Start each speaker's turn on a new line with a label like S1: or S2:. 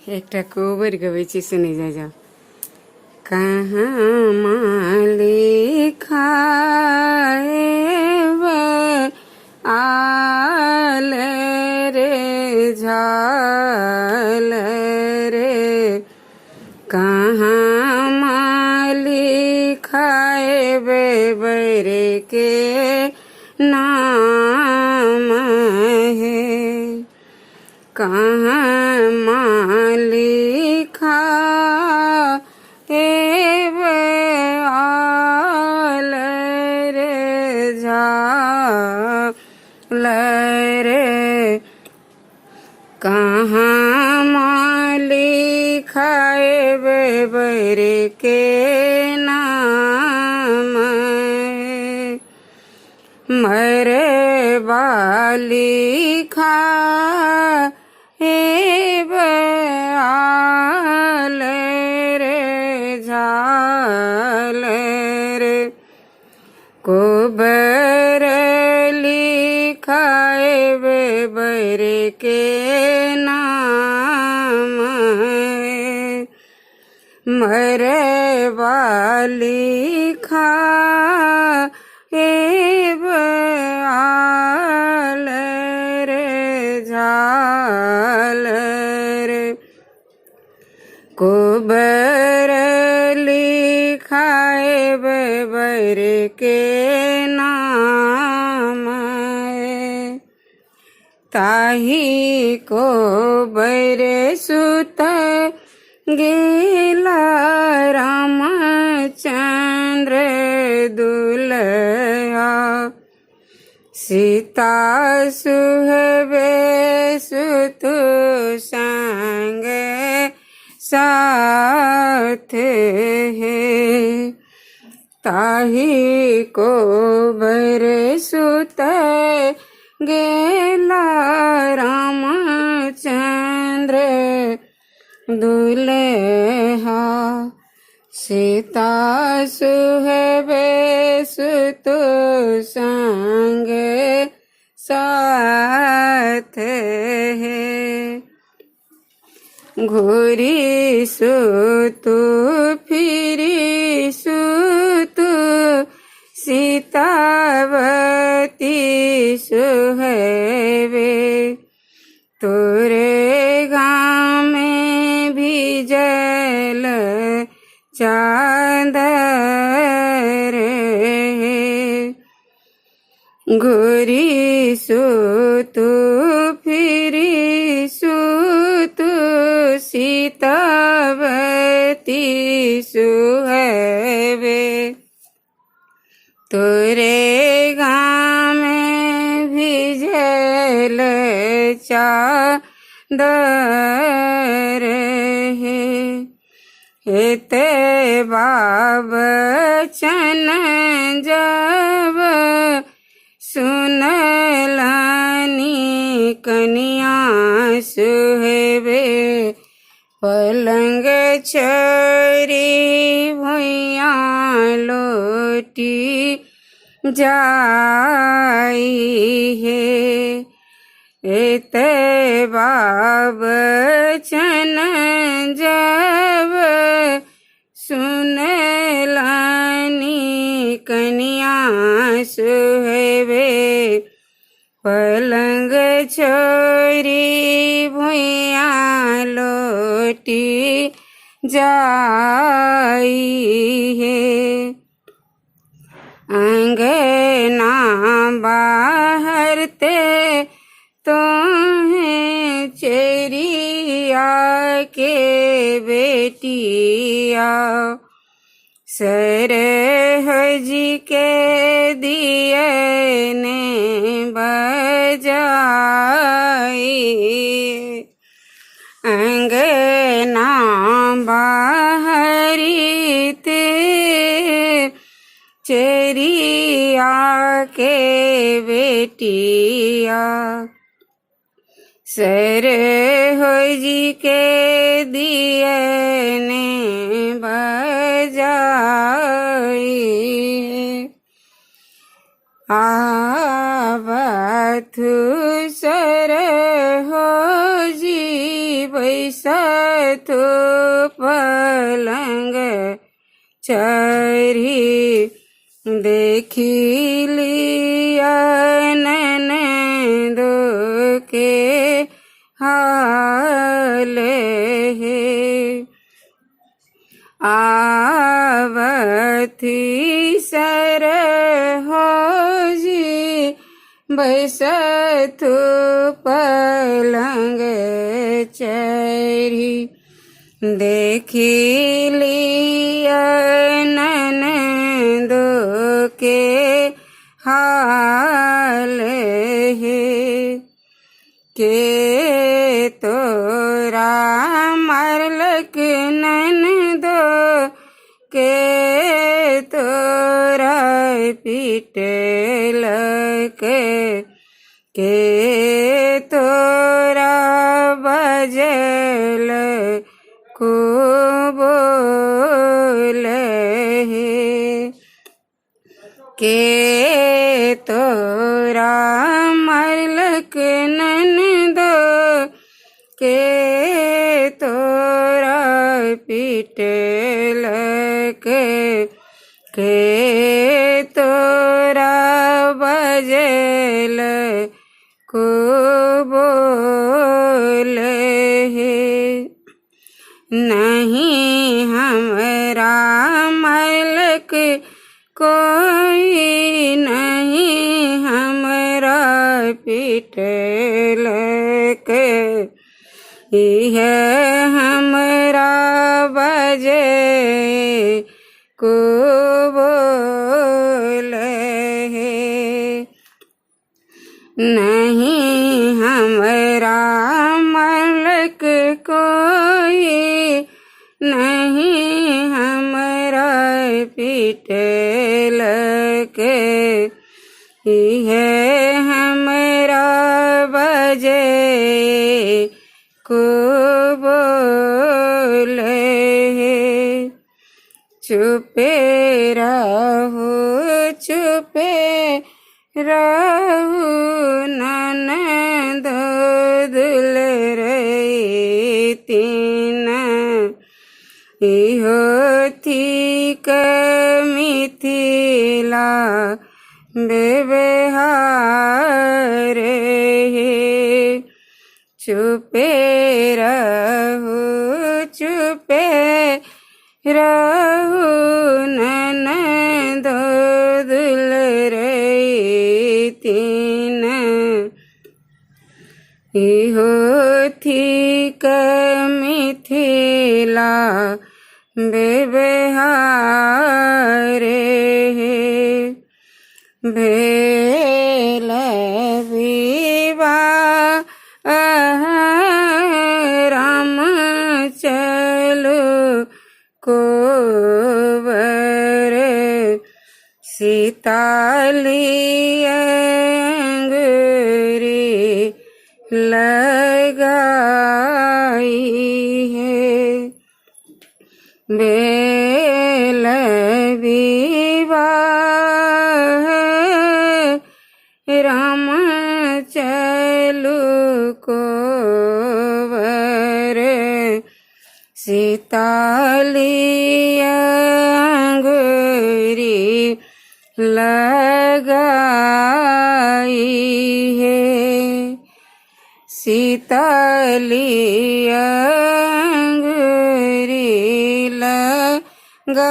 S1: एकटा कोबर गबै छी, सुनी जा जाओ। कहाँ लिखाए आल रे झाल रे, कहाँ लिखाए बेरे के नाम है, कहाँ लिखा आल रे झाल रे, कहाँ लिखाए बेरे के नाम है, मरे बाली खा आल रे झाल रे, कोबर लिखाए बेरे के नाम है, मरे बाली खा आल रे झाल रे, कोबर लिखाए बेरे के नाम है, ताही कोबर सुत गेला रामचंद्र दुल्हा, सीता सुहबे सुत संग साथ है, ताही कोबर सुत गेला रामचंद्र दुल्हा, सीता सुहबे सुत संग साथ है, घोरी सुत फिरी सुत सीतावती सुहबे, तोरे गाँव में भी जल चादर है, गोरी सुत फिरी सुत सीतावती सुहबे, तोरे गाँव में भी जल चादर है, हेते बाबचन जब सुनलानी कनिया सुहबे, पलंग छोरी भुइया लोटी जाई है, एते बाबचन जब सुनलानी कनिया सुहबे, पलंग छोरी भुइया लोटी जाई है, अंगना बाहरते तोहें चेरिया के बेटिया, सरहजी के दिए ने बजाई, अंगना बाहरी ते चेरिया के बेटिया, सरहजी के दिए ने बजाई, आवथु सर हो जी बैसथु पलंग चरी देखी लिया ननदो के हाल है आवथी सर हो जी बैसथु पलंग चरी देखी लिया ननदो के हाल है के तोरा मारलक ननदो के तोरा पिटलक के तोरा बजल को बोल है के तोरा मारलक ननदो के तोरा पिटलक के तोरा बजल को बोल है नहीं हमरा मारलक कोई नहीं हमरा पिटलक यह हमरा बजे को बोल है नहीं हमरा मारलक कोई नहीं हमरा पिटलक यह हमरा बजे को बोल है चुपे रहू ननदो दुलरतीन इहो थिक मिथिला व्यवहार है चुपे रहू ननदो दुलरतीन इहो थिक मिथिला व्यवहार है भेल विवाह राम चलो कोवर सीताली अंगूरी लगाई है बेल विवाह राम चलु कोवर सीताली अंगूरी लगाई है सीताली अंगूरी लगाई।